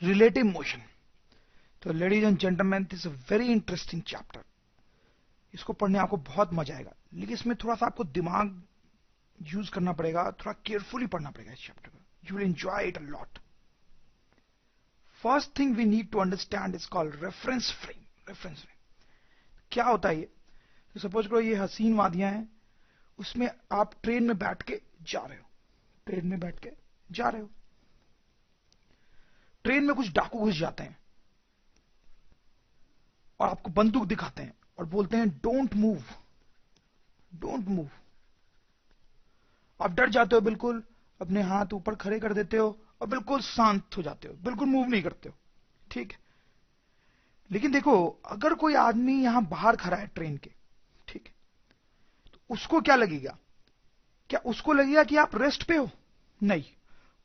Relative motion. तो ladies and gentleman, this is a very interesting chapter. इसको पढ़ने आपको बहुत मजा आएगा, लेकिन इसमें थोड़ा सा आपको दिमाग यूज करना पड़ेगा, थोड़ा केयरफुली पढ़ना पड़ेगा इस चैप्टर को। You will enjoy it a lot. First thing we need to understand is called reference frame. Reference frame क्या होता है? ये तो सपोज करो ये हसीन वादियां हैं, उसमें आप ट्रेन में बैठ के जा रहे हो, ट्रेन में बैठ के जा रहे हो, ट्रेन में कुछ डाकू घुस जाते हैं और आपको बंदूक दिखाते हैं और बोलते हैं डोंट मूव, डोंट मूव। आप डर जाते हो, बिल्कुल अपने हाथ ऊपर खड़े कर देते हो और बिल्कुल शांत हो जाते हो, बिल्कुल मूव नहीं करते हो, ठीक है। लेकिन देखो, अगर कोई आदमी यहां बाहर खड़ा है ट्रेन के, ठीक है, तो उसको क्या लगेगा? क्या उसको लगेगा कि आप रेस्ट पे हो? नहीं,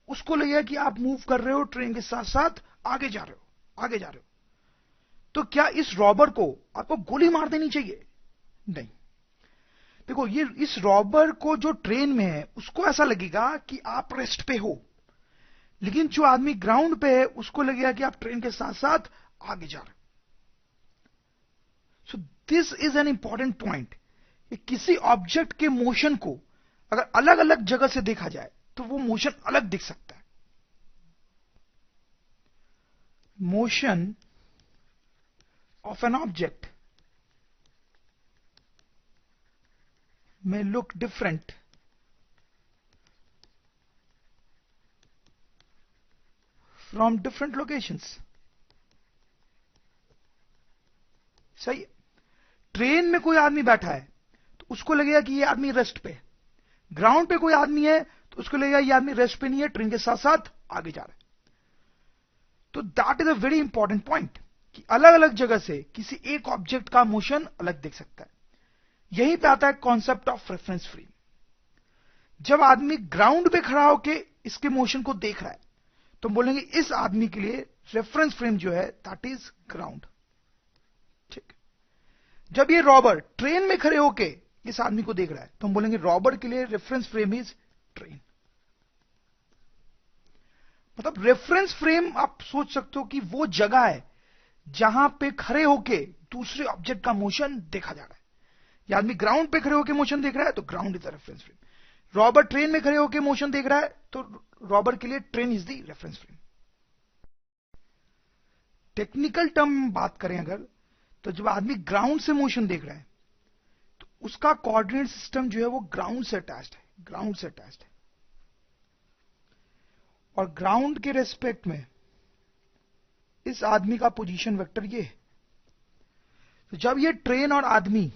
उसको लगेगा कि आप मूव कर रहे हो, ट्रेन के साथ साथ आगे जा रहे हो, आगे जा रहे हो। तो क्या इस रॉबर को आपको गोली मार देनी चाहिए? नहीं। देखो, ये इस रॉबर को जो ट्रेन में है उसको ऐसा लगेगा कि आप रेस्ट पे हो, लेकिन जो आदमी ग्राउंड पे है उसको लगेगा कि आप ट्रेन के साथ साथ आगे जा रहे हो। So this is an important point. किसी ऑब्जेक्ट के मोशन को अगर अलग अलग जगह से देखा जाए तो वो मोशन अलग दिख सकता है। Motion of an object may look different from different locations। सही है। ट्रेन में कोई आदमी बैठा है तो उसको लगेगा कि ये आदमी रेस्ट पे है, ग्राउंड पे कोई आदमी है तो उसको लगेगा ये आदमी रेस्ट पे नहीं है, ट्रेन के साथ साथ आगे जा रहा है। तो that is a very important point कि अलग अलग जगह से किसी एक ऑब्जेक्ट का मोशन अलग दिख सकता है। यहीं पे आता है कॉन्सेप्ट ऑफ रेफरेंस फ्रेम। जब आदमी ग्राउंड पे खड़ा होकर इसके मोशन को देख रहा है तो हम बोलेंगे इस आदमी के लिए रेफरेंस फ्रेम जो है दैट इज ग्राउंड, ठीक। जब ये रॉबर ट्रेन में खड़े होके इस आदमी को देख रहा है तो हम बोलेंगे रॉबर के लिए रेफरेंस फ्रेम इज ट्रेन। मतलब रेफरेंस फ्रेम आप सोच सकते हो कि वो जगह है जहां पे खड़े होके दूसरे ऑब्जेक्ट का मोशन देखा जा रहा है। ये आदमी ग्राउंड पे खड़े होके मोशन देख रहा है तो ground is the reference frame. Robber train में खड़े होके मोशन देख रहा है तो रॉबर के लिए train is the reference frame. Technical term बात करें अगर, तो जब आदमी ग्राउंड से मोशन देख रहा है तो उसका कोऑर्डिनेट सिस्टम जो है वो ग्राउंड से अटैच्ड है, ग्राउंड से अटैच्ड है। और ग्राउंड के रेस्पेक्ट में इस आदमी का पोजीशन वेक्टर ये है। तो जब ये ट्रेन और आदमी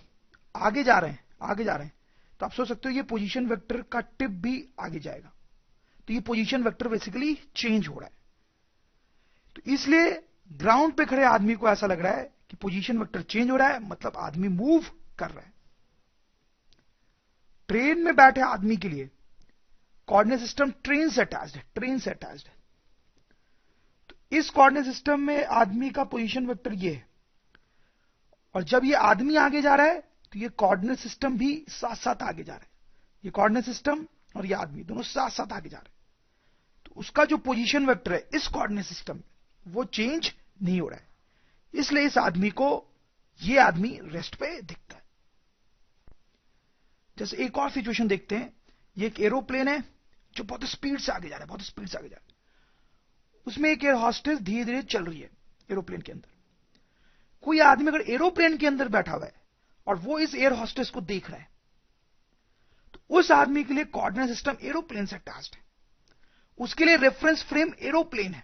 आगे जा रहे हैं, आगे जा रहे हैं, तो आप सोच सकते हो ये पोजीशन वेक्टर का टिप भी आगे जाएगा। तो ये पोजीशन वेक्टर बेसिकली चेंज हो रहा है। तो इसलिए ग्राउंड पे खड़े आदमी को ऐसा लग रहा है कि पोजीशन वेक्टर चेंज हो रहा है, मतलब आदमी मूव कर रहा है। ट्रेन में बैठे आदमी के लिए कोऑर्डिनेट सिस्टम ट्रेन से अटैच्ड है, ट्रेन से अटैच्ड है। तो इस कोऑर्डिनेट सिस्टम में आदमी का पोजीशन वेक्टर ये है, और जब ये आदमी आगे जा रहा है तो ये कोऑर्डिनेट सिस्टम भी साथ साथ आगे जा रहा है। ये कोऑर्डिनेट सिस्टम और ये आदमी दोनों साथ साथ आगे जा रहे हैं। तो उसका जो पोजीशन वेक्टर है इस कोऑर्डिनेट सिस्टम में वो चेंज नहीं हो रहा है, इसलिए इस आदमी को ये आदमी रेस्ट पे दिखता है। जैसे एक और सिचुएशन देखते हैं। ये एक एरोप्लेन है जो बहुत स्पीड से आगे जा रहा है, बहुत स्पीड से आगे जा रहा है। उसमें एक एयर हॉस्टेस धीरे धीरे चल रही है एरोप्लेन के अंदर। कोई आदमी अगर एरोप्लेन के अंदर बैठा हुआ है और वो इस एयर हॉस्टेस को देख रहा है तो उस आदमी के लिए कोऑर्डिनेट सिस्टम एरोप्लेन से अटैच्ड है, उसके लिए रेफरेंस फ्रेम एरोप्लेन है।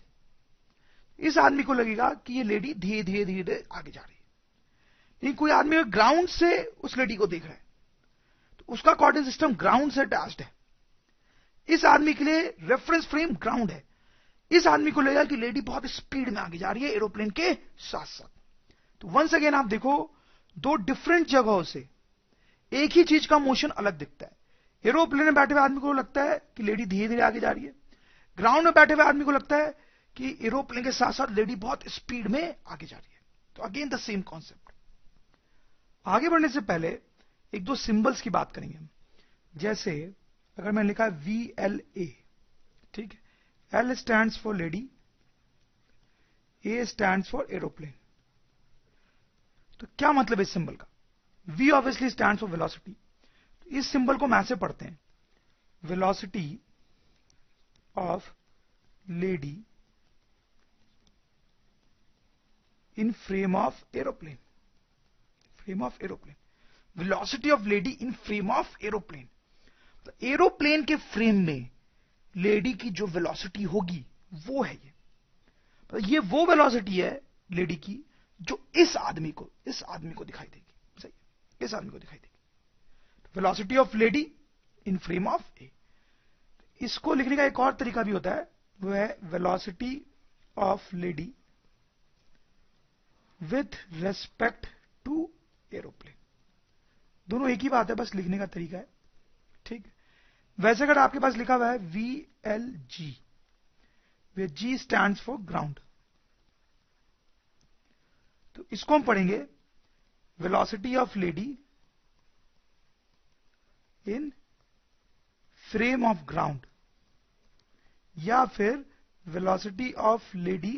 इस आदमी को लगेगा कि ये लेडी धीरे धीरे धीरे आगे जा रही है। लेकिन कोई आदमी अगर ग्राउंड से उस लेडी को देख रहा है तो उसका कोऑर्डिनेट सिस्टम ग्राउंड से अटैच्ड है। इस आदमी के लिए रेफरेंस फ्रेम ग्राउंड है। इस आदमी को लगेगा कि लेडी बहुत स्पीड में आगे जा रही है एरोप्लेन के साथ साथ। तो वंस अगेन आप देखो, दो डिफरेंट जगहों से एक ही चीज का मोशन अलग दिखता है। एरोप्लेन में बैठे हुए आदमी को लगता है कि लेडी धीरे धीरे आगे जा रही है, ग्राउंड में बैठे हुए आदमी को लगता है कि एरोप्लेन के साथ साथ लेडी बहुत स्पीड में आगे जा रही है। तो अगेन द सेम कॉन्सेप्ट। आगे बढ़ने से पहले एक दो सिंबल्स की बात करेंगे हम। जैसे अगर मैंने लिखा है VLA, ठीक है, L stands for lady, A stands for aeroplane. तो क्या मतलब इस सिंबल का? V obviously stands for velocity. इस सिंबल को हम ऐसे पढ़ते हैं, velocity of lady in frame of aeroplane. Frame of aeroplane, velocity of lady in frame of aeroplane. तो एरोप्लेन के फ्रेम में लेडी की जो वेलोसिटी होगी वो है ये। तो ये वो वेलोसिटी है लेडी की जो इस आदमी को दिखाई देगी। सही, इस आदमी को दिखाई देगी। Velocity of lady in frame of A. इसको लिखने का एक और तरीका भी होता है, वो है velocity of lady with respect to aeroplane. दोनों एक ही बात है, बस लिखने का तरीका है। ठीक है, वैसे अगर आपके पास लिखा हुआ है VLG, where G stands for ground, तो इसको हम पढ़ेंगे velocity of lady in frame of ground, या फिर velocity of lady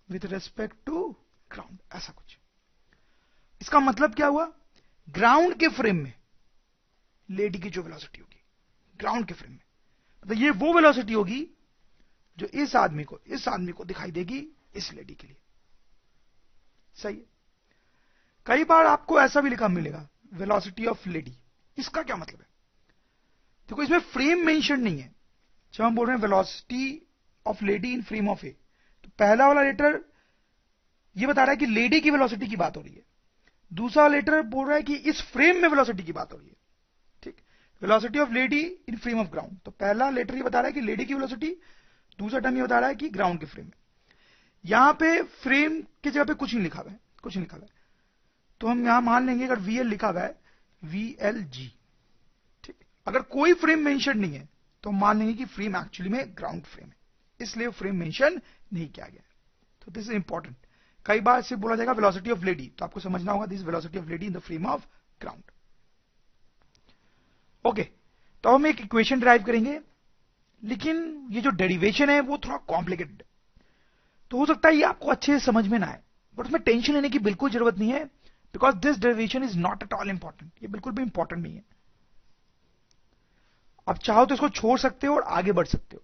with respect to ground, ऐसा कुछ। इसका मतलब क्या हुआ? ग्राउंड के फ्रेम में लेडी की जो वेलोसिटी होगी, ग्राउंड के फ्रेम में, मतलब ये वो वेलोसिटी होगी जो इस आदमी को दिखाई देगी इस लेडी के लिए। सही है। कई बार आपको ऐसा भी लिखा मिलेगा वेलोसिटी ऑफ लेडी। इसका क्या मतलब है? देखो, इसमें फ्रेम मेंशन नहीं है। जब हम बोल रहे हैं velocity of lady in frame of A, तो पहला वाला लेटर ये बता रहा है कि लेडी की वेलोसिटी की बात हो रही है, दूसरा वाला लेटर बोल रहा है कि इस फ्रेम में वेलोसिटी की बात हो रही है। ठीक, velocity of lady in frame of ground, तो पहला लेटर ये बता रहा है कि लेडी की वेलोसिटी, दूसरा टर्म ये बता रहा है कि ग्राउंड के फ्रेम में। यहां पे फ्रेम की जगह पे कुछ नहीं लिखा हुआ है, तो हम यहां मान लेंगे अगर VL लिखा हुआ है VLG। ठीक, अगर कोई फ्रेम मेंशन नहीं है तो हम मान लेंगे कि फ्रेम एक्चुअली में ग्राउंड फ्रेम है, इसलिए फ्रेम मेंशन नहीं किया गया। तो दिस इज इंपॉर्टेंट। कई बार सिर्फ बोला जाएगा वेलोसिटी ऑफ लेडी, तो आपको समझना होगा this velocity of lady in the frame of ground. Okay, तो हम एक इक्वेशन ड्राइव करेंगे, लेकिन ये जो डेरिवेशन है वो थोड़ा कॉम्प्लिकेटेड है, तो हो सकता है ये आपको अच्छे से समझ में ना आए, बट उसमें टेंशन लेने की बिल्कुल जरूरत नहीं है, because this derivation is not at all important. ये बिल्कुल भी इंपॉर्टेंट नहीं है। आप चाहो तो इसको छोड़ सकते हो और आगे बढ़ सकते हो,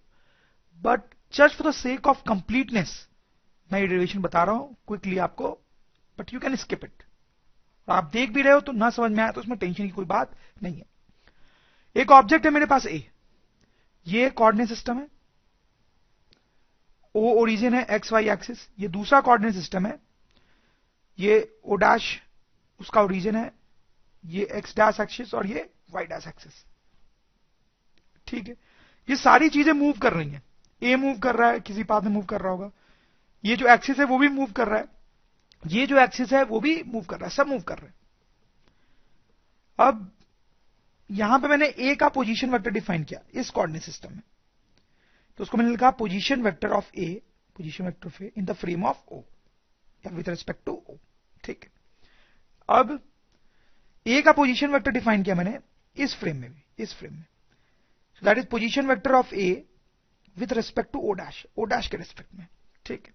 but just for the sake of completeness मैं ये डेरिवेशन बता रहा हूं क्विकली आपको, but you can skip it. आप देख भी रहे हो तो ना समझ में आया तो उसमें टेंशन की कोई बात नहीं है। एक ऑब्जेक्ट है मेरे पास ए, ये कोऑर्डिनेट सिस्टम है, ओ ओरिजिन है XY एक्सिस, ये दूसरा कोऑर्डिनेट सिस्टम है, ये O डैश उसका ओरिजिन है, ये X डैश एक्सिस और ये Y डैश एक्सिस। ठीक है, ये सारी चीजें मूव कर रही हैं। ए मूव कर रहा है, किसी पाथ में मूव कर रहा होगा, ये जो एक्सिस है वो भी मूव कर रहा है, ये जो एक्सिस है वो भी मूव कर रहा है, सब मूव कर रहे हैं। अब यहां पे मैंने ए का पोजीशन वेक्टर डिफाइन किया इस कोऑर्डिनेट सिस्टम में, तो उसको मैंने लिखा position vector of A in the frame of O, या विथ रिस्पेक्ट टू ओ। ठीक है, अब ए का पोजीशन वेक्टर डिफाइन किया मैंने इस फ्रेम में भी, so that is position vector of A with respect to O dash के रिस्पेक्ट में। ठीक है,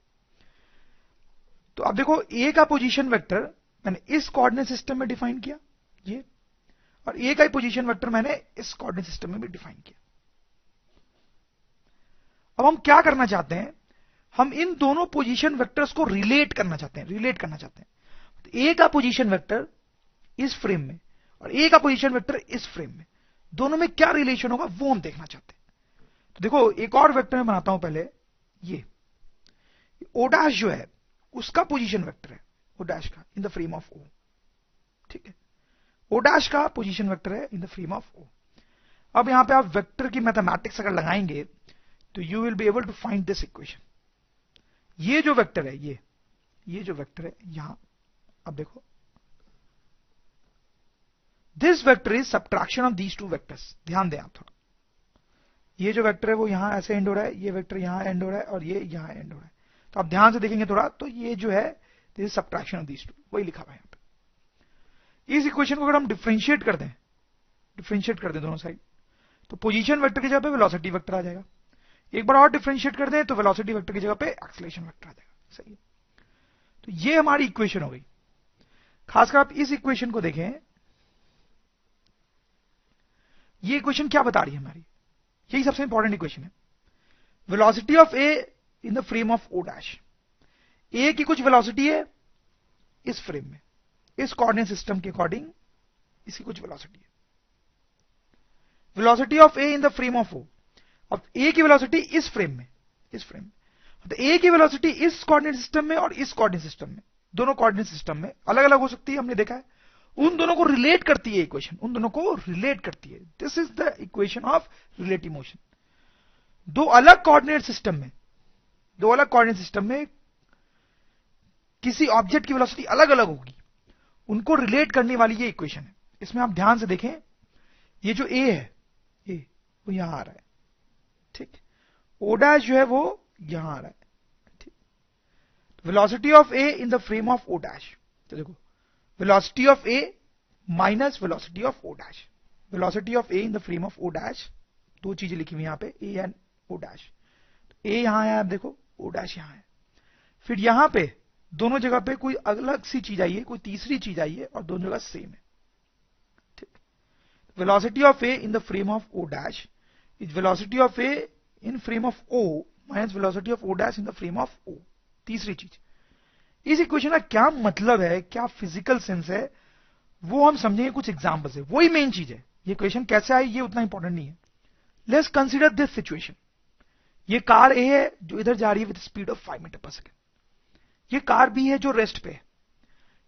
तो अब देखो ए का पोजीशन वेक्टर मैंने इस कोऑर्डिनेट सिस्टम में डिफाइन किया ये, और ए का पोजीशन वेक्टर मैंने इस कोऑर्डिनेट सिस्टम में भी डिफाइन किया। अब हम क्या करना चाहते हैं? हम इन दोनों पोजीशन वेक्टर्स को रिलेट करना चाहते हैं। तो ए का पोजीशन वेक्टर इस फ्रेम में और ए का पोजीशन वेक्टर इस फ्रेम में, दोनों में क्या रिलेशन होगा वो हम देखना चाहते हैं। तो देखो एक और वेक्टर मैं बनाता हूं पहले, ये ओ डैश जो है उसका पोजीशन वेक्टर है ओ डैश का in the frame of O. ठीक है, ओ डैश का पोजीशन वेक्टर है in the frame of O. अब यहां पे आप वेक्टर की मैथमेटिक्स अगर लगाएंगे तो you will be able to find this equation. ये जो वेक्टर है ये जो वेक्टर है यहां, अब देखो this vector is subtraction of these two vectors. ध्यान दें आप थोड़ा, ये जो वेक्टर है वो यहां ऐसे एंड हो रहा है, ये वेक्टर यहां एंड हो रहा है और ये यहां एंड हो रहा है। तो आप ध्यान से देखेंगे थोड़ा, तो ये जो है this is subtraction of these two, वही लिखा हुआ है यहां पे। इस इक्वेशन को अगर हम डिफरेंशिएट कर दें दोनों साइड, तो पोजीशन वेक्टर की जगह पे वेलोसिटी वेक्टर आ जाएगा। एक बार और डिफरेंशिएट कर दें तो वेलोसिटी वेक्टर की जगह पे एक्सेलरेशन वेक्टर आ जाएगा। सही है। तो ये हमारी इक्वेशन हो गई। खासकर आप इस इक्वेशन को देखें, ये इक्वेशन क्या बता रही है हमारी, यही सबसे इंपॉर्टेंट इक्वेशन है। Velocity of A in the frame of O dash. A की कुछ वेलोसिटी है इस फ्रेम में, इस कोऑर्डिनेट सिस्टम के अकॉर्डिंग इसकी कुछ वेलोसिटी है। Velocity of A in the frame of O. अब ए की वेलोसिटी इस फ्रेम में, तो ए की वेलोसिटी इस कोऑर्डिनेट सिस्टम में और इस कोऑर्डिनेट सिस्टम में, दोनों कोऑर्डिनेट सिस्टम में अलग अलग हो सकती है, हमने देखा है। उन दोनों को रिलेट करती है इक्वेशन, उन दोनों को रिलेट करती है। This is the equation of relative motion. दो अलग कोऑर्डिनेट सिस्टम में किसी ऑब्जेक्ट की वेलोसिटी अलग अलग होगी, उनको रिलेट करने वाली ये इक्वेशन है। इसमें आप ध्यान से देखें, ये जो ए है, ए वो यहां आ रहा है, ठीक। ओ डैश जो है वो यहां आ रहा है, ठीक। Velocity of A in the frame of O dash, तो देखो velocity of A minus velocity of O dash. Velocity of A in the frame of O dash, दो चीजें लिखी हुई यहां पे, ए एंड ओ डैश। ए यहां है, आप देखो ओ डैश यहां है, फिर यहां पे दोनों जगह पे कोई अलग सी चीज आई है, कोई तीसरी चीज आई है, और दोनों जगह सेम है, ठीक। Velocity of A in the frame of O dash is velocity of A in frame of O minus velocity of O dash in the frame of O, तीसरी चीज। इस इक्वेशन का क्या मतलब है, क्या फिजिकल सेंस है, वो हम समझेंगे कुछ एग्जांपल से। वही मेन चीज है, ये इक्वेशन कैसे आई ये उतना इंपॉर्टेंट नहीं है। Let's consider this situation. ये कार ए है जो इधर जा रही है with speed of 5 metre per second. ये कार बी है जो रेस्ट पे है।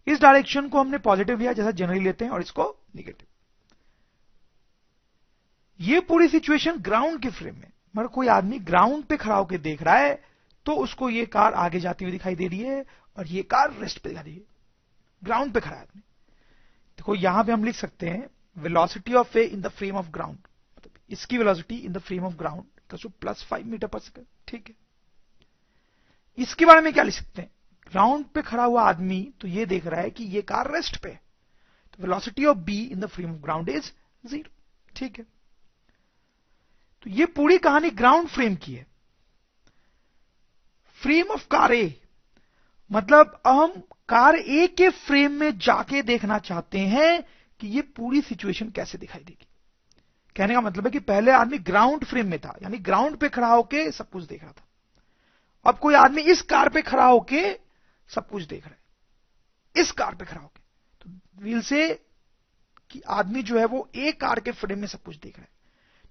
इस डायरेक्शन को हमने पॉजिटिव लिया जैसा जनरली लेते हैं, और इसको निगेटिव। ये पूरी सिचुएशन ग्राउंड के फ्रेम में, मतलब कोई आदमी ग्राउंड पे खड़ा होकर देख रहा है, तो उसको ये कार आगे जाती हुई दिखाई दे रही है और ये कार रेस्ट पे दिखाई दे रही है। ग्राउंड पे खड़ा है आदमी। देखो यहां पे हम लिख सकते हैं velocity of A in the frame of ground, मतलब इसकी velocity in the frame of ground plus 5 metre per second, ठीक है। इसके बारे में क्या लिख सकते हैं, ग्राउंड पे खड़ा हुआ आदमी तो ये देख रहा है कि ये कार रेस्ट पे, तो velocity of B in the frame of ground is 0, ठीक है। तो ये पूरी कहानी ग्राउंड फ्रेम की है। फ्रेम ऑफ कार ए, मतलब हम कार ए के फ्रेम में जाके देखना चाहते हैं कि ये पूरी सिचुएशन कैसे दिखाई देगी। कहने का मतलब है कि पहले आदमी ग्राउंड फ्रेम में था, यानी ग्राउंड पे खड़ा होके सब कुछ देख रहा था। अब कोई आदमी इस कार पे खड़ा होके सब कुछ देख रहा है, इस कार पे खड़ा होके, तो व्हील से कि आदमी जो है वो एक कार के फ्रेम में सब कुछ देख रहा है,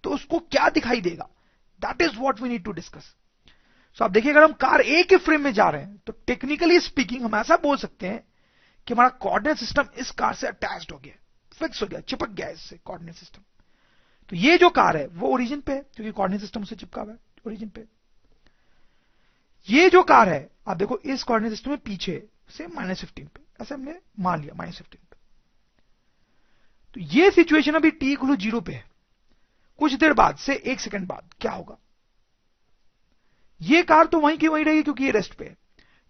तो उसको क्या दिखाई देगा, that is what we need to discuss. So आप देखिए, अगर हम कार ए के फ्रेम में जा रहे हैं तो टेक्निकली स्पीकिंग हम ऐसा बोल सकते हैं कि हमारा कोऑर्डिनेट सिस्टम इस कार से अटैच्ड हो गया, फिक्स हो गया, चिपक गया इससे कोऑर्डिनेट सिस्टम। तो ये जो कार है वो ओरिजिन पे है, क्योंकि कोऑर्डिनेट सिस्टम से चिपका हुआ है ओरिजिन पे। ये जो कार है आप देखो इस कोऑर्डिनेट सिस्टम में पीछे से -15 पे, ऐसे हमने मान लिया -15 पे। तो ये सिचुएशन अभी t = 0 पे है। कुछ देर बाद से 1 सेकंड बाद क्या होगा, ये कार तो वहीं की वहीं रहेगी क्योंकि ये रेस्ट पे है,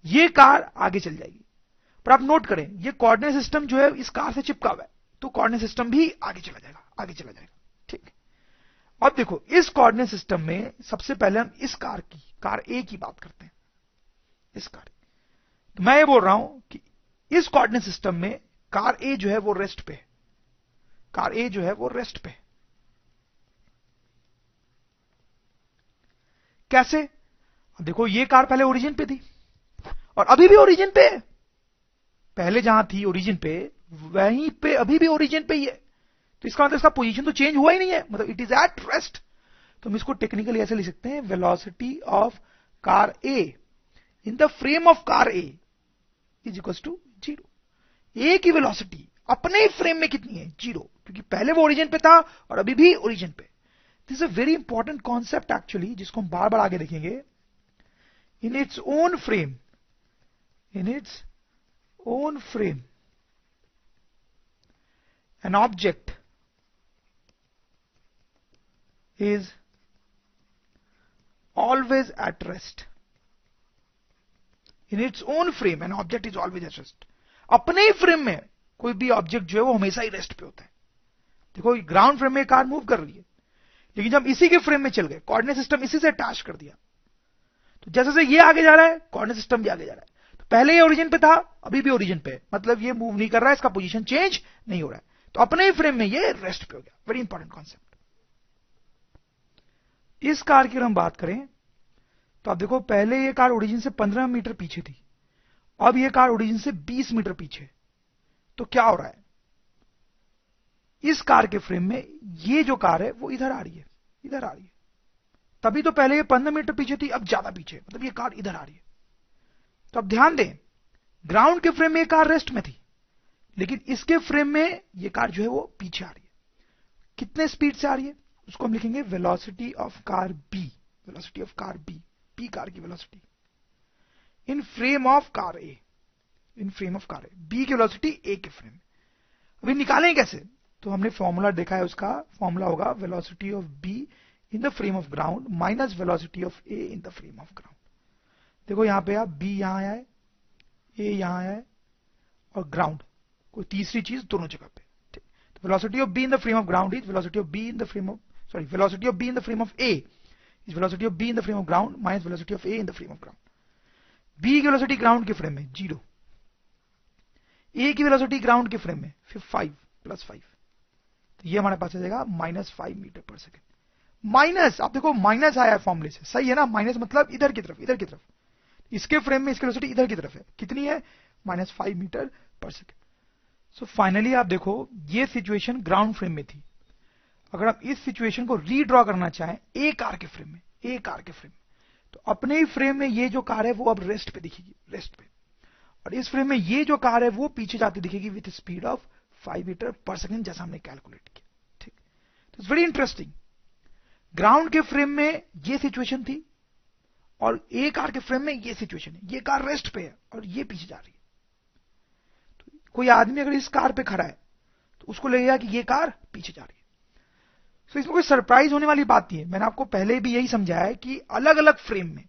ये कार आगे चल जाएगी। पर आप नोट करें ये कोऑर्डिनेट सिस्टम जो है इस कार से चिपका हुआ है, तो कोऑर्डिनेट सिस्टम भी आगे चला जाएगा, ठीक। अब देखो इस कोऑर्डिनेट सिस्टम में सबसे पहले हम इस कार ए की बात करते हैं, इस कार। तो मैं ये बोल रहा हूं कि इस कोऑर्डिनेट सिस्टम में कार ए जो है वो रेस्ट पे है, कार ए जो है वो रेस्ट पे है। कैसे, देखो ये कार पहले ओरिजिन पे थी और अभी भी ओरिजिन पे है। पहले जहां थी ओरिजिन पे, वहीं पे अभी भी ओरिजिन पे ही है, तो इसका मतलब इसका पोजीशन तो चेंज हुआ ही नहीं है, मतलब इट इज एट रेस्ट। तो हम इसको टेक्निकली ऐसे लिख सकते हैं, velocity of car A in the frame of car A is equals to 0। A की वेलोसिटी अपने फ्रेम में कितनी है, 0, क्योंकि पहले वो ओरिजिन पे था और अभी भी ओरिजिन पे। This is a very important concept actually, जिसको हम बार बार आगे देखेंगे। In its own frame, an object is always at rest. In its own frame, an object is always at rest. अपने ही फ्रेम में कोई भी ऑब्जेक्ट जो है वो हमेशा ही रेस्ट पे होता है। देखो ग्राउंड फ्रेम में कार मूव कर रही है, लेकिन जब इसी के फ्रेम में चल गए, कोऑर्डिनेट सिस्टम इसी से अटैच कर दिया, तो जैसे जैसे ये आगे जा रहा है कोऑर्डिनेट सिस्टम भी आगे जा रहा है। तो पहले ये ओरिजिन पे था, अभी भी ओरिजिन पे है, मतलब ये मूव नहीं कर रहा है, इसका पोजीशन चेंज नहीं हो रहा है, तो अपने ही फ्रेम में ये रेस्ट पे हो गया। Very important concept. इस कार की अगर हम बात करें तो आप देखो, पहले ये कार ओरिजिन से 15 मीटर पीछे थी, अब ये कार ओरिजिन से 20 मीटर पीछे। तो क्या हो रहा है, इस कार के फ्रेम में ये जो कार है वो इधर आ रही है, इधर आ रही है। तभी तो पहले ये 15 मीटर पीछे थी, अब ज्यादा पीछे, मतलब ये कार इधर आ रही है। तो अब ध्यान दें, ग्राउंड के फ्रेम में ये कार रेस्ट में थी, लेकिन इसके फ्रेम में ये कार जो है वो पीछे आ रही है। कितने स्पीड से आ रही है, उसको हम लिखेंगे velocity of car B, velocity of car B, B car की velocity in frame of car A, in frame of car A, B की वेलोसिटी ए के फ्रेम में। अभी निकालें कैसे, तो हमने फॉर्मूला देखा है, उसका फॉर्मूला होगा velocity of B in the frame of ground minus velocity of A in the frame of ground. देखो यहां पे आप बी यहां आया है, ए यहां आया है, और ग्राउंड कोई तीसरी चीज दोनों जगह पे, ठीक। तो velocity of B in the frame of ground is velocity of B in the frame of, sorry, velocity of B in the frame of A is velocity of B in the frame of ground minus velocity of A in the frame of ground. B की velocity ground के frame में 0, A की velocity ground के frame में फिर 5 + 5, तो ये हमारे पास आ जाएगा -5 मीटर पर सेकेंड। माइनस, आप देखो माइनस आया है फॉर्मूले से, सही है ना, माइनस मतलब इधर की तरफ, इधर की तरफ। इसके फ्रेम में इसकी वेलोसिटी इधर की तरफ है, कितनी है, -5 metre per second. So finally आप देखो, ये सिचुएशन ग्राउंड फ्रेम में थी। अगर आप इस सिचुएशन को रीड्रॉ करना चाहें ए कार के फ्रेम में, ए कार के फ्रेम में, तो अपने ही फ्रेम में ये जो कार है वो अब रेस्ट पे दिखेगी, रेस्ट पे, और इस फ्रेम में ये जो कार है वो पीछे जाती दिखेगी with speed of 5 metre per second, जैसा हमने कैलकुलेट किया, ठीक। तो इट्स वेरी इंटरेस्टिंग, ग्राउंड के फ्रेम में ये सिचुएशन थी और ए कार के फ्रेम में ये सिचुएशन है, ये कार रेस्ट पे है और ये पीछे जा रही है। तो कोई आदमी अगर इस कार पे खड़ा है तो उसको लगेगा कि ये कार पीछे जा रही है। तो इसमें कोई सरप्राइज होने वाली बात नहीं है, मैंने आपको पहले भी यही समझाया है कि अलग अलग फ्रेम में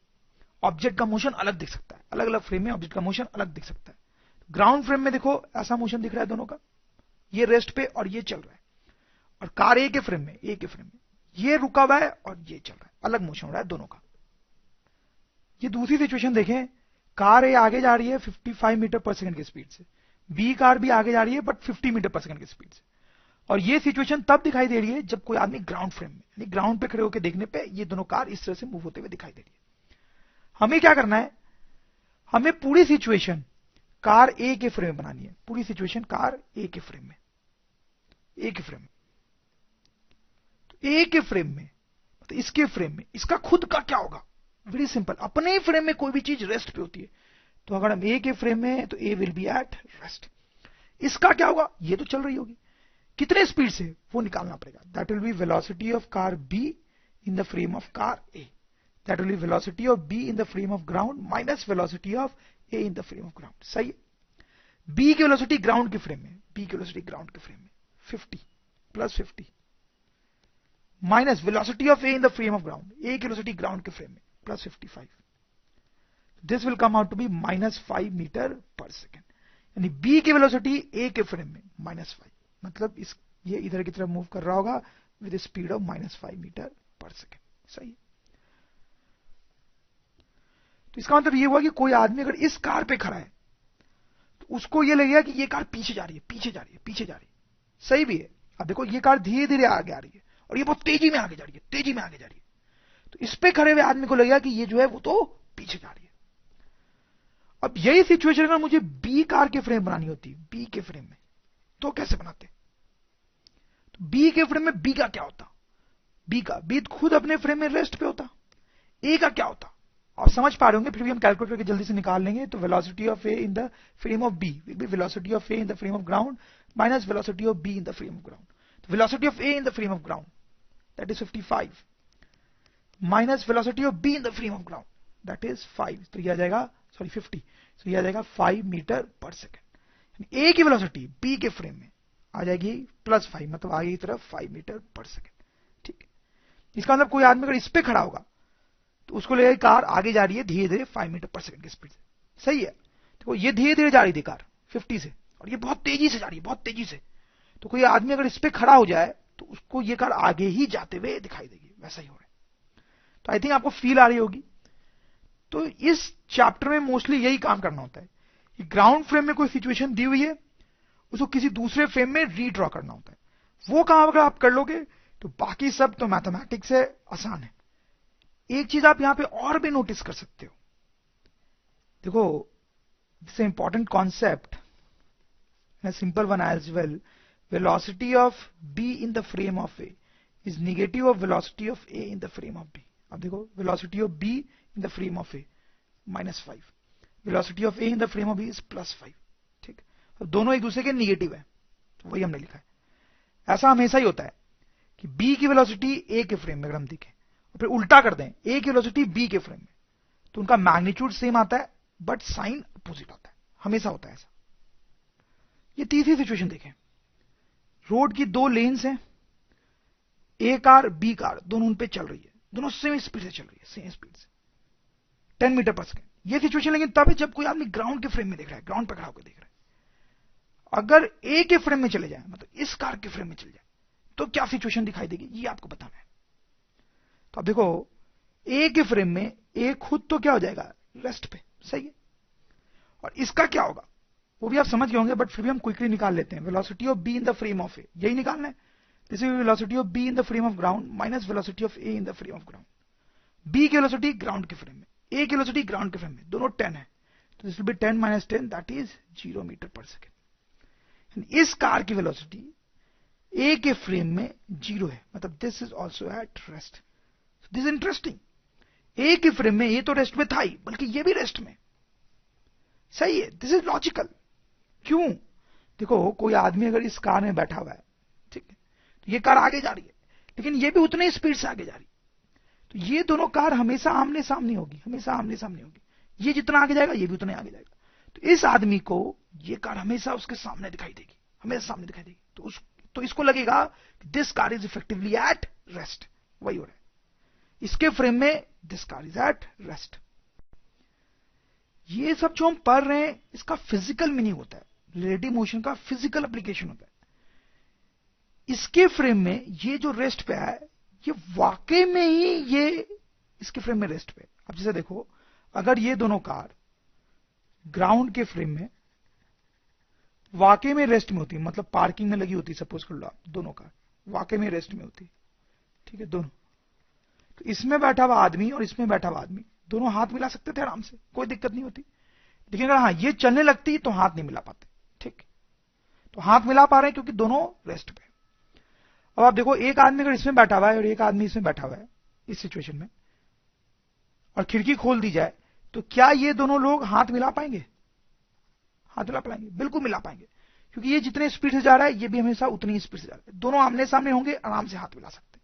ऑब्जेक्ट का मोशन अलग दिख सकता है, अलग अलग फ्रेम में ऑब्जेक्ट का मोशन अलग दिख सकता है। ग्राउंड फ्रेम में देखो ऐसा मोशन दिख रहा है दोनों का, ये रेस्ट पे और ये चल रहा है, और कार ए के फ्रेम में, ए के फ्रेम में ये रुका हुआ है और ये चल रहा है, अलग मोशन हो रहा है दोनों का। ये दूसरी सिचुएशन देखें, कार ए आगे जा रही है 55 मीटर पर सेकंड की स्पीड से, बी कार भी आगे जा रही है बट 50 मीटर पर सेकंड की स्पीड से, और ये सिचुएशन तब दिखाई दे रही है जब कोई आदमी ग्राउंड फ्रेम में, यानी ग्राउंड पे खड़े होकर देखने पे ये दोनों कार इस तरह से मूव होते हुए दिखाई दे रही है। हमें क्या करना है, हमें पूरी सिचुएशन कार ए के फ्रेम में बनानी है, पूरी सिचुएशन कार ए के फ्रेम में, ए के फ्रेम में, तो ए के फ्रेम में, तो इसके फ्रेम में, इसका खुद का क्या होगा, वेरी सिंपल, अपने ही फ्रेम में कोई भी चीज रेस्ट पे होती है, तो अगर हम ए के फ्रेम में है तो ए विल बी एट रेस्ट। इसका क्या होगा, ये तो चल रही होगी, कितने स्पीड से वो निकालना पड़ेगा, that will be velocity of car B in the frame of car A, that will be velocity of B in the frame of ground minus velocity of A in the frame of ground. सही है, B की velocity ground के frame में, B की velocity ground के frame में 50 + 50 minus velocity of A in the frame of ground, A की velocity ground के फ्रेम में +55, this will come out to be -5 metre per second, यानी बी की वेलोसिटी ए के फ्रेम में -5, मतलब इस ये इधर की तरफ मूव कर रहा होगा with speed of -5 metre per second. सही है, तो इसका मतलब ये हुआ कि कोई आदमी अगर इस कार पे खड़ा है तो उसको ये लगेगा कि ये कार पीछे जा रही है, पीछे जा रही है, पीछे जा रही है। सही भी है, अब देखो ये कार धीरे धीरे आगे आ रही है और ये बहुत तेजी में आगे जा रही है, तेजी में आगे जा रही है, तो इस पे खड़े हुए आदमी को लगेगा कि ये जो है वो तो पीछे जा रही है। अब यही सिचुएशन अगर मुझे बी कार के फ्रेम बनानी होती, बी के फ्रेम में, तो कैसे बनाते, तो बी के फ्रेम में बी का क्या होता, बी खुद अपने फ्रेम में रेस्ट पे होता, ए का क्या होता, आप समझ पा रहे होंगे, फिर भी हम कैलकुलेट करके जल्दी से निकाल लेंगे। तो velocity of A in the frame of B will be velocity of A in the frame of ground minus velocity of B in the frame of ground. तो velocity of A in the frame of ground that is 55 minus velocity of B in the frame of ground that is 5, तो ये आ जाएगा, sorry 50, तो ये आ जाएगा 5 metre per second. ए की velocity B के frame में आ जाएगी +5, मतलब आगे की तरफ 5 मीटर पर सेकेंड। ठीक है, इसका मतलब कोई आदमी अगर इस पे खड़ा होगा तो उसको लगेगा कार आगे जा रही है धीरे धीरे 5 मीटर पर सेकेंड की स्पीड से। सही है, देखो ये धीरे धीरे जा रही थी कार 50 से, और ये बहुत तेजी से जा रही है, बहुत तेजी से, तो कोई आदमी अगर इस पे खड़ा हो जाए तो उसको ये कार आगे ही जाते हुए दिखाई देगी, वैसा ही हो रहा है। तो आई थिंक आपको फील आ रही होगी। तो इस चैप्टर में मोस्टली यही काम करना होता है कि ग्राउंड फ्रेम में कोई सिचुएशन दी हुई है, उसको किसी दूसरे फ्रेम में रीड्रॉ करना होता है। वो काम अगर आप कर लोगे तो बाकी सब तो मैथमेटिक्स है, आसान है। एक चीज आप यहां पे और भी नोटिस कर सकते हो, देखो this important concept, simple one as well, velocity of B in the frame of A is negative of velocity of A in the frame of B. अब देखो velocity of B in the frame of A -5, velocity of A in the frame of B is +5, ठीक। अब दोनों एक दूसरे के negative है, तो वही हमने लिखा है। ऐसा हमेशा ही होता है कि बी की वेलोसिटी ए के फ्रेम में अगर हम देखें और फिर उल्टा कर दें ए की वेलोसिटी बी के फ्रेम में, तो उनका मैग्नीट्यूड सेम आता है बट साइन अपोजिट आता है, हमेशा होता है ऐसा। ये तीसरी सिचुएशन देखें, रोड की 2 लेन्स हैं, ए कार बी कार दोनों उन पे चल रही है, दोनों सेम स्पीड से चल रही है, सेम स्पीड से 10 मीटर पर सेकेंड। ये सिचुएशन लेकिन तब है जब कोई आदमी ग्राउंड के फ्रेम में देख रहा है, ग्राउंड पर खड़ा होकर देख रहा है। अगर ए के फ्रेम में चले जाए, मतलब इस कार के फ्रेम में चले जाए, तो क्या सिचुएशन दिखाई देगी ये आपको बताना है। तो अब देखो ए के फ्रेम में ए खुद तो क्या हो जाएगा, रेस्ट पे, सही है। और इसका क्या होगा वो भी आप समझ गए होंगे, बट फिर भी हम क्विकली निकाल लेते हैं। Velocity of B in the frame of A, यही निकालना है। This is velocity of B in the frame of ground minus velocity of A in the frame of ground. B की वेलोसिटी ग्राउंड के frame में, A की velocity ground के frame में, दोनों 10 है, तो दिस विल बी 10 - 10 दैट इज 0 मीटर पर सेकेंड। इस कार की वेलोसिटी ए के फ्रेम में 0 है, मतलब this is also at rest. This is interesting, A के फ्रेम में ये तो रेस्ट में था ही, बल्कि ये भी रेस्ट में, सही है। This is logical. क्यों? देखो कोई आदमी अगर इस कार में बैठा हुआ है, ठीक है, तो ये कार आगे जा रही है, लेकिन ये भी उतने स्पीड से आगे जा रही है, तो ये दोनों कार हमेशा आमने सामने होगी, हमेशा आमने सामने होगी। ये जितना आगे जाएगा ये भी उतना आगे जाएगा, तो इस आदमी को ये कार हमेशा उसके सामने दिखाई देगी, हमेशा सामने दिखाई देगी। तो इसको लगेगा this car is effectively at rest, वही हो रहा है। इसके फ्रेम में this car is at rest. ये सब जो हम पढ़ रहे हैं इसका फिजिकल मीनिंग होता है, रिलेटिव मोशन का फिजिकल एप्लीकेशन होता है। इसके फ्रेम में ये जो रेस्ट पे है, ये वाकई में ही ये इसके फ्रेम में रेस्ट पे। अब जैसे देखो, अगर ये दोनों कार ग्राउंड के फ्रेम में वाकई में रेस्ट में होती, मतलब पार्किंग में लगी होती, सपोज कर लो आप, दोनों कार वाकई में रेस्ट में होती, ठीक है, दोनों, तो इसमें बैठा हुआ आदमी और इसमें बैठा हुआ आदमी दोनों हाथ मिला सकते थे आराम से, कोई दिक्कत नहीं होती। लेकिन अगर हाँ ये चलने लगती तो हाथ नहीं मिला पाते, ठीक। तो हाथ मिला पा रहे हैं क्योंकि दोनों रेस्ट पे। अब आप देखो एक आदमी अगर इसमें बैठा हुआ है और एक आदमी इसमें बैठा हुआ है इस सिचुएशन में, और खिड़की खोल दी जाए, तो क्या ये दोनों लोग हाथ मिला पाएंगे? हाथ मिला पाएंगे? बिल्कुल मिला पाएंगे, क्योंकि ये जितने स्पीड से जा रहा है ये भी हमेशा उतनी स्पीड से जा रहा है। दोनों आमने सामने होंगे, आराम से हाथ मिला सकते हैं।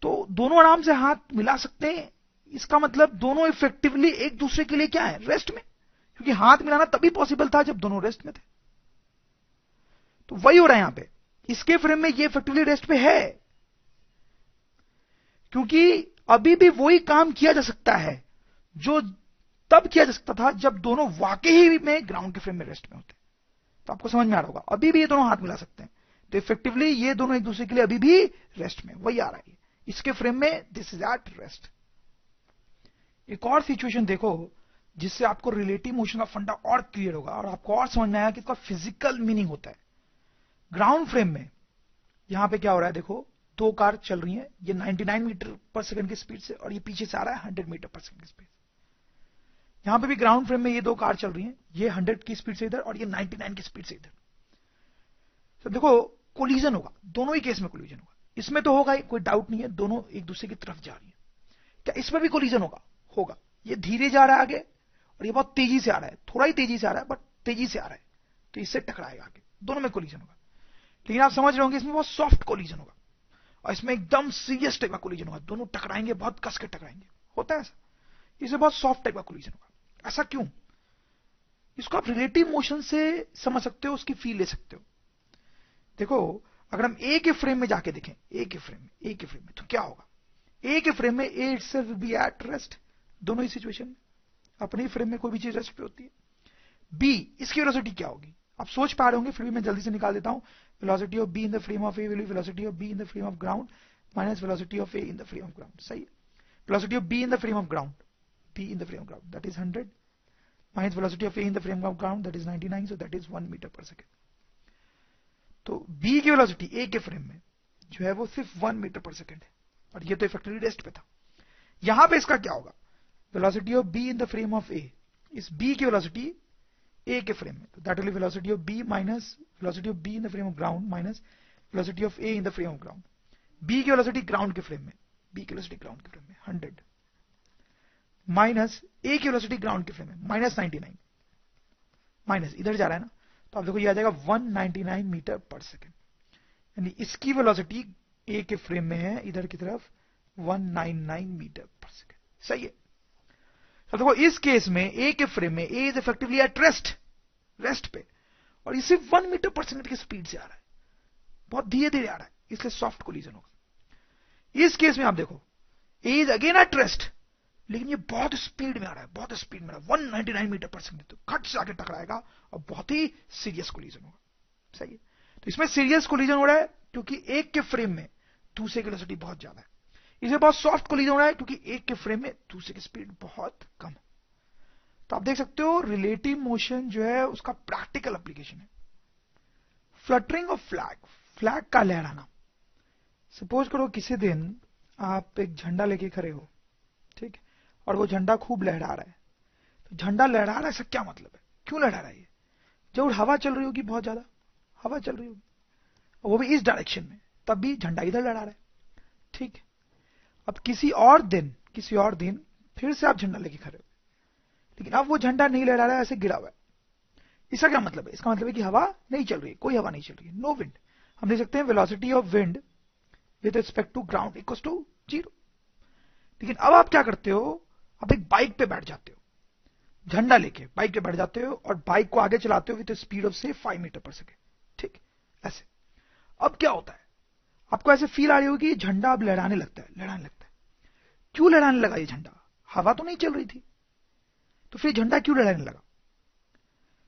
तो दोनों आराम से हाथ मिला सकते हैं, इसका मतलब दोनों इफेक्टिवली एक दूसरे के लिए क्या है, रेस्ट में, क्योंकि हाथ मिलाना तभी पॉसिबल था जब दोनों रेस्ट में थे। तो वही हो रहा है यहां पे, इसके फ्रेम में ये इफेक्टिवली रेस्ट पे है, क्योंकि अभी भी वही काम किया जा सकता है जो तब किया जा सकता था जब दोनों वाकई में ग्राउंड के फ्रेम में रेस्ट में होते। तो आपको समझ में आ रहा होगा, अभी भी ये दोनों हाथ मिला सकते हैं, तो इफेक्टिवली ये दोनों एक दूसरे के लिए अभी भी रेस्ट में, वही आ रहा है इसके फ्रेम में, दिस इज एट रेस्ट। एक और सिचुएशन देखो जिससे आपको रिलेटिव मोशन का फंडा और क्लियर होगा और आपको और समझ में आया कि इसका फिजिकल मीनिंग होता है। ग्राउंड फ्रेम में यहां पे क्या हो रहा है, देखो दो कार चल रही हैं, ये 99 मीटर पर सेकंड की स्पीड से, और ये पीछे से आ रहा है 100 मीटर पर सेकंड की स्पीड। यहां पे भी ग्राउंड फ्रेम में ये दो कार चल रही हैं, ये 100 की स्पीड से इधर और ये 99 की स्पीड से इधर। तो देखो कोलिजन होगा, दोनों ही केस में कोलिजन होगा। इसमें तो होगा ही, कोई डाउट नहीं है, दोनों एक दूसरे की तरफ जा रही है। क्या इसमें भी कोलिजन होगा? होगा। ये धीरे जा रहा है आगे और ये बहुत तेजी से आ रहा है, थोड़ा ही तेजी से आ रहा है बट तेजी से आ रहा है, तो इससे टकराएगा आगे, दोनों में कोलिजन होगा। लेकिन आप समझ रहे होंगे इसमें बहुत सॉफ्ट कोलिजन होगा और इसमें एकदम सीरियस टाइप का कोलिजन होगा, दोनों टकराएंगे, बहुत कस के टकराएंगे, होता है ऐसा। इसमें बहुत सॉफ्ट टाइप का कोलिजन होगा। ऐसा क्यों? इसको आप रिलेटिव मोशन से समझ सकते हो, उसकी फील ले सकते हो। देखो अगर हम ए के फ्रेम में जाके देखें, ए के फ्रेम में तो क्या होगा? ए के फ्रेम में A itself will be at rest, दोनों ही सिचुएशन में अपने ही फ्रेम में कोई भी चीज रेस्ट पे होती है। बी, इसकी वेलोसिटी क्या होगी? आप सोच पा रहे होंगे, फिर भी मैं जल्दी से निकाल देता हूं। Velocity of B in the frame of A will be velocity of B in the frame of ground minus velocity of A in the frame of ground. सही है। Velocity of B in the frame of ground, B in the frame of ground that is 100 minus velocity of A in the frame of ground that is 99, so that is 1 metre per second. तो B की velocity A के frame में जो है वो सिर्फ 1 metre per second है, और ये तो इफेक्टिवली रेस्ट पे था। यहां पे इसका क्या होगा, velocity of B in the frame of A, इस बी की वेलोसिटी ए के फ्रेम में, तो that will be velocity of B minus velocity of B in the frame of ground minus velocity of A in the frame of ground. B की velocity ground के frame में, B की velocity ground के frame में 100 minus A की velocity ground के frame में minus 99, minus इधर जा रहा है ना, तो आप देखो ये आ जाएगा 199 मीटर पर सेकेंड, यानी इसकी वेलोसिटी ए के फ्रेम में है इधर की तरफ 199 मीटर पर सेकेंड। सही है। तो देखो इस केस में ए के फ्रेम में ए इज इफेक्टिवली एट रेस्ट पे, और ये सिर्फ 1 मीटर पर सेकेंड की स्पीड से आ रहा है, बहुत धीरे धीरे आ रहा है, इसलिए सॉफ्ट कोलिजन होगा। इस केस में आप देखो ए इज अगेन एट रेस्ट, लेकिन ये बहुत स्पीड में आ रहा है, बहुत स्पीड में आ रहा है, 199 मीटर पर सेकेंड, तो खट से आके टकराएगा और बहुत ही सीरियस कोलिजन होगा। सही है। तो इसमें सीरियस कोलिजन हो रहा है क्योंकि एक के फ्रेम में दूसरे की वेलोसिटी बहुत ज्यादा है। इसमें बहुत सॉफ्ट कोलिजन हो रहा है क्योंकि एक के फ्रेम में दूसरे की स्पीड बहुत कम है। तो आप देख सकते हो रिलेटिव मोशन जो है उसका प्रैक्टिकल एप्लीकेशन है। फ्लटरिंग ऑफ फ्लैग, फ्लैग का लहराना। सपोज करो किसी दिन आप एक झंडा लेके खड़े हो, ठीक है, और वो झंडा खूब लहरा रहा है। तो झंडा लहरा रहा है, इसका क्या मतलब है, क्यों लहरा रहा है ये? जब हवा चल रही होगी, बहुत ज्यादा हवा चल रही होगी, वो भी इस डायरेक्शन में, तब भी झंडा इधर लहरा रहा है। ठीक है। अब किसी और दिन फिर से आप झंडा लेके खड़े हो, लेकिन अब वो झंडा नहीं लहरा रहा है, ऐसे गिरा हुआ है। इसका क्या मतलब है? इसका मतलब है कि हवा नहीं चल रही है, कोई हवा नहीं चल रही है, नो विंड। हम देख सकते हैं velocity of wind with respect to ground equals to 0। लेकिन अब आप क्या करते हो, आप एक बाइक पे बैठ जाते हो, झंडा लेके बाइक पे बैठ जाते हो और बाइक को आगे चलाते हो विद स्पीड ऑफ से 5 मीटर पर सेकेंड। ठीक, ऐसे। अब क्या होता है, आपको ऐसे फील आ रही होगी झंडा अब लहराने लगता है। क्यों लहराने लगा ये झंडा? हवा तो नहीं चल रही थी, तो फिर झंडा क्यों लहराने लगा?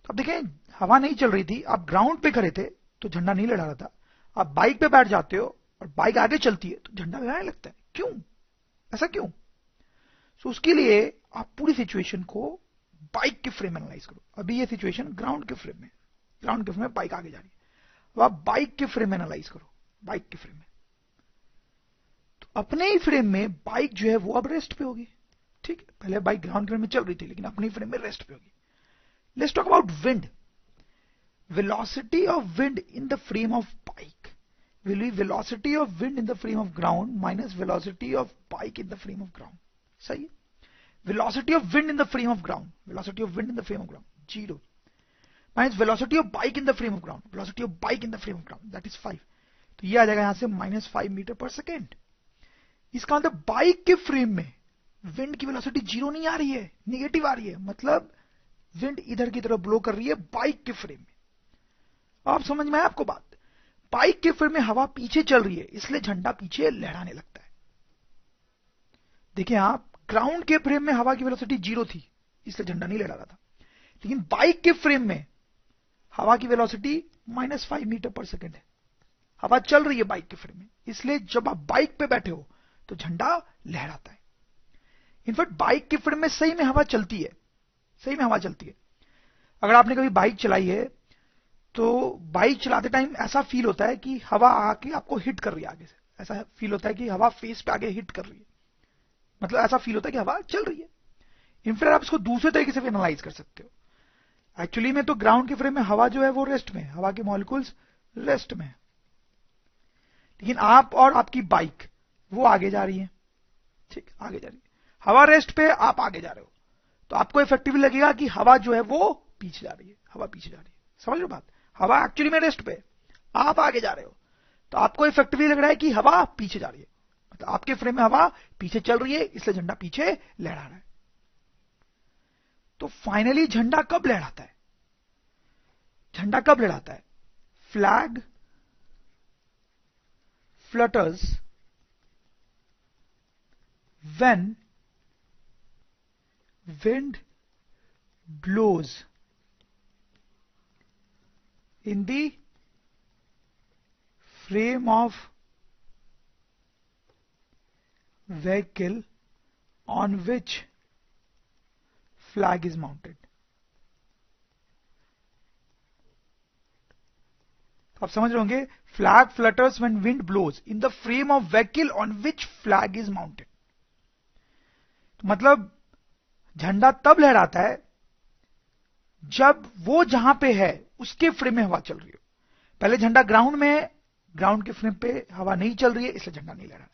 तो अब देखें, हवा नहीं चल रही थी, आप ग्राउंड पे खड़े थे तो झंडा नहीं लहरा रहा था। आप बाइक पे बैठ जाते हो और बाइक आगे चलती है तो झंडा लहराने लगता है। क्यों? ऐसा क्यों? तो उसके लिए आप पूरी सिचुएशन को बाइक के फ्रेम में एनालाइज करो। अभी ये सिचुएशन ग्राउंड के फ्रेम में बाइक आगे जा रही है। अब आप बाइक के फ्रेम में एनालाइज करो, बाइक के फ्रेम में। तो अपने ही फ्रेम में बाइक जो है वो अब रेस्ट पे होगी। ठीक है, पहले बाइक ग्राउंड फ्रेम में चल रही थी, लेकिन अपने ही फ्रेम में रेस्ट पे होगी। Let's talk about wind. Velocity of wind in the frame of bike will be velocity of wind in the frame of ground minus velocity of bike in the frame of ground. सही है। velocity of wind in the frame of ground, velocity of wind in the frame of ground 0 minus velocity of bike in the frame of ground, velocity of bike in the frame of ground that is 5। तो ये आ जाएगा यहां से -5 metre per second. इसका मतलब bike के frame में wind की वेलोसिटी 0 नहीं आ रही है, नेगेटिव आ रही है। मतलब विंड इधर की तरफ ब्लो कर रही है बाइक के फ्रेम में। आप समझ में आए आपको बात? बाइक के फ्रेम में हवा पीछे चल रही है, इसलिए झंडा पीछे लहराने लगता है। देखिए आप, ग्राउंड के फ्रेम में हवा की वेलोसिटी 0 थी, इसलिए झंडा नहीं लहरा रहा था। लेकिन बाइक के फ्रेम में हवा की वेलोसिटी -5 मीटर पर सेकेंड है। हवा चल रही है बाइक के फ्रेम में, इसलिए जब आप बाइक पे बैठे हो तो झंडा लहराता है। इनफैक्ट बाइक के फ्रेम में सही में हवा चलती है, सही में हवा चलती है। अगर आपने कभी बाइक चलाई है तो बाइक चलाते टाइम ऐसा फील होता है कि हवा आके आपको हिट कर रही है आगे से। ऐसा फील होता है कि हवा फेस पे आगे हिट कर रही है, मतलब ऐसा फील होता है कि हवा चल रही है। इनफैक्ट आप इसको दूसरे तरीके से भी एनालाइज कर सकते हो। एक्चुअली में तो ग्राउंड के फ्रेम में हवा जो है वो रेस्ट में, हवा के मॉलिक्यूल्स रेस्ट में है, लेकिन आप और आपकी बाइक वो आगे जा रही है। ठीक, आगे जा रही है। हवा रेस्ट पे, आप आगे जा रहे हो, तो आपको इफेक्टिवली लगेगा कि हवा जो है वो पीछे जा रही है, हवा पीछे जा रही है। समझ लो बात? हवा एक्चुअली में रेस्ट पे, आप आगे जा रहे हो, तो आपको इफेक्टिवली लग रहा है कि हवा पीछे जा रही है। मतलब आपके फ्रेम में हवा पीछे चल रही है, इसलिए झंडा पीछे लहरा रहा है। तो फाइनली झंडा कब लहराता है? झंडा कब लहराता है? Flag flutters when wind blows in the frame of vehicle on which flag is mounted. तो आप समझ रहे होंगे, flag flutters when wind blows in the frame of vehicle on which flag is mounted. मतलब झंडा तब लहराता है जब वो जहां पे है उसके फ्रेम में हवा चल रही हो। पहले झंडा ग्राउंड में है, ग्राउंड के फ्रेम पे हवा नहीं चल रही है, इसलिए झंडा नहीं लहरा।